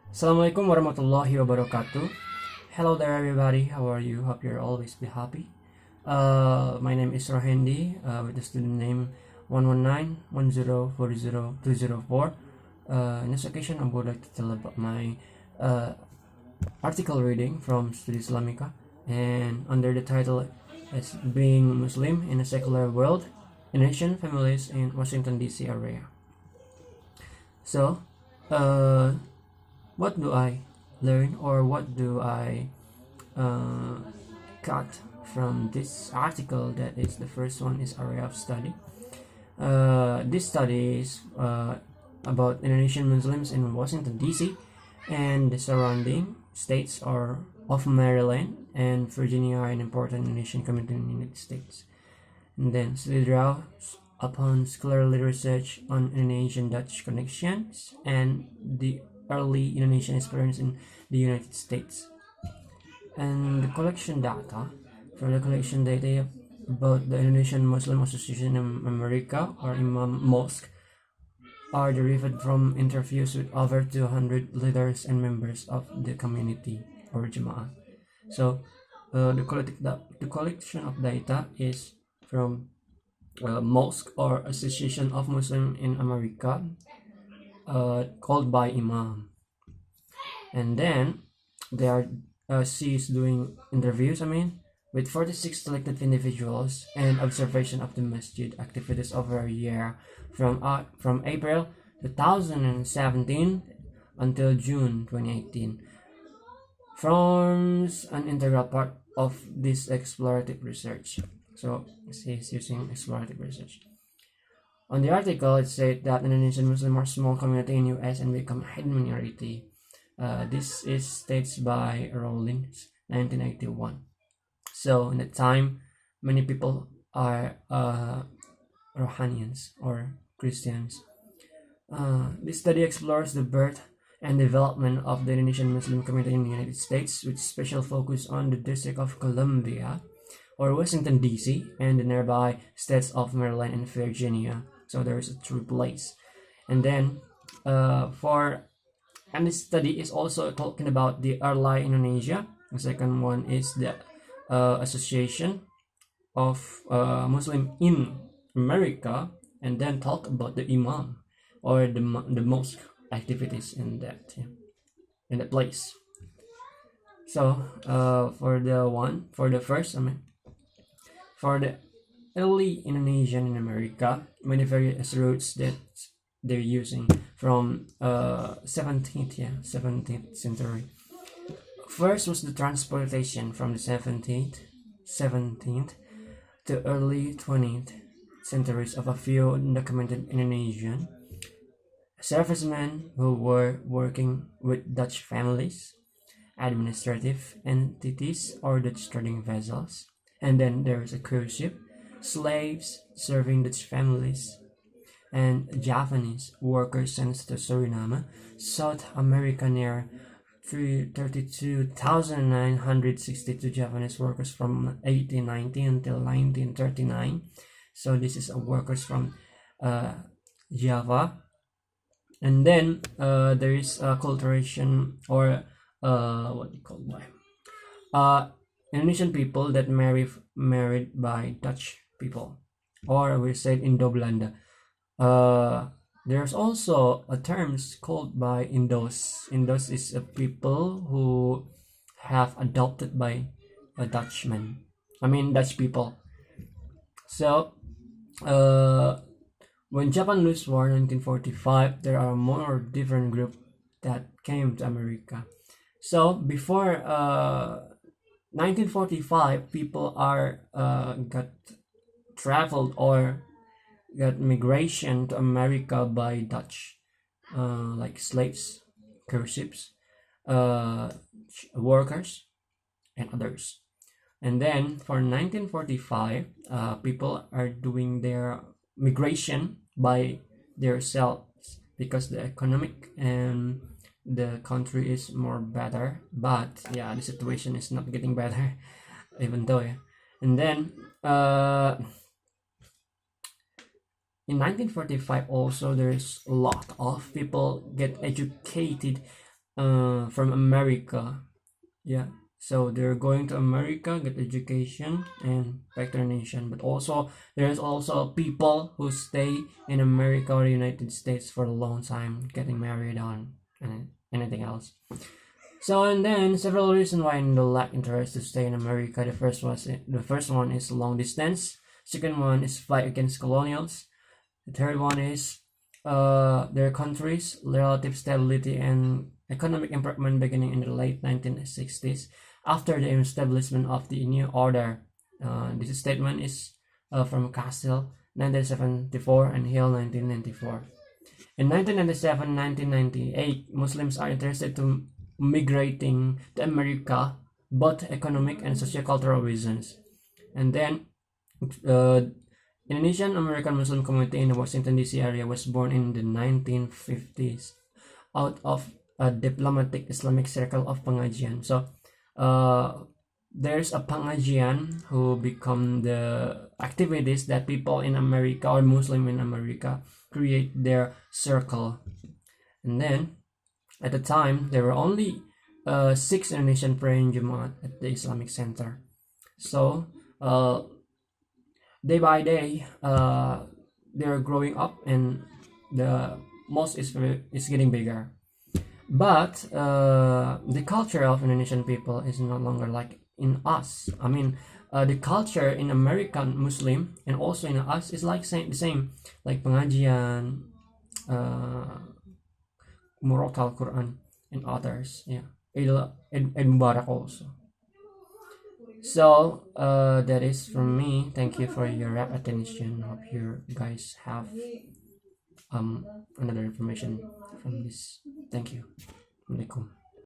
Assalamualaikum warahmatullahi wabarakatuh. Hello there, everybody. How are you? Hope you're always be happy. My name is Rohendi with the student name 11910400204. In this occasion, I would like to tell about my article reading from Study Islamika, and under the title is Being Muslim in a Secular World, Indonesian Families in Washington DC area. So, uh, what do I learn, or what do I cut from this article? That is, the first one is area of study. This study is about Indonesian Muslims in Washington DC and the surrounding states or of Maryland and Virginia are an important Indonesian community in the United States. And then study draws upon scholarly research on Indonesian Dutch connections and the early Indonesian experience in the United States. And the collection data, from the collection data about the Indonesian Muslim Association in America, or Imam Mosque, are derived from interviews with over 200 leaders and members of the community or Jamaah. So the collection of data is from Mosque or Association of Muslim in America, called by Imam. And then she is doing interviews, with 46 selected individuals and observation of the masjid activities over a year from April 2017 until June 2018 forms an integral part of this explorative research. So she is using explorative research. On the article, it said that Indonesian Muslims are a small community in U.S. and become a hidden minority. This is states by Rawlings, 1981. So in that time, many people are Rohanians or Christians. This study explores the birth and development of the Indonesian Muslim community in the United States, with special focus on the District of Columbia or Washington DC and the nearby states of Maryland and Virginia. So there is a true place. And then and this study is also talking about the early Indonesia. The second one is the Association of Muslim in America, and then talk about the Imam or the mosque activities in that place. So for the early Indonesian in America, many various routes that they're using from 17th century. First was the transportation from the 17th to early 20th centuries of a few documented Indonesian servicemen who were working with Dutch families, administrative entities, or Dutch trading vessels. And then there is a cruise ship, slaves serving Dutch families, and Japanese workers sent to Suriname, South America. Near 32,962 Japanese workers from 1890 until 1939. So this is workers from Java. And then there is acculturation, or what you call Indonesian people that married by Dutch people, or we said Indo-Belanda. There's also a terms called by Indos. Indos is a people who have adopted by a Dutchman. Dutch people. So when Japan lose war in 1945, there are more different groups that came to America. So before 1945, people got traveled or got migration to America by Dutch, like slaves, cruise ships, workers, and others. And then for 1945, people are doing their migration by themselves because the economic and the country is more better. But yeah, the situation is not getting better, even though. Yeah. And then in 1945 also, there's a lot of people get educated from America. Yeah, so they're going to America, get education, and back to the nation. But also, there's also people who stay in America or United States for a long time, getting married on and anything else. So and then several reasons why they lack interest to stay in America. The first one is long distance. Second one is fight against colonials. The third one is their country's relative stability and economic improvement beginning in the late 1960s after the establishment of the New Order. This statement is from Castile 1974 and Hill 1994. In 1997-1998, Muslims are interested to migrating to America, both economic and sociocultural reasons. And then, Indonesian American Muslim community in the Washington D.C. area was born in the 1950s out of a diplomatic Islamic circle of pengajian. So, there's a pengajian who become the activities that people in America or Muslim in America create their circle. And then at the time there were only 6 Indonesian praying Jumat at the Islamic Center. So day by day they're growing up and the mosque is getting bigger. But the culture of Indonesian people is no longer like in us. I mean, the culture in American Muslim and also in us is like the same, like pengajian, Murotal Quran, and others. Yeah, Eid Mubarak also. So that is from me. Thank you for your rapt attention. Hope you guys have another information from this. Thank you. Assalamualaikum.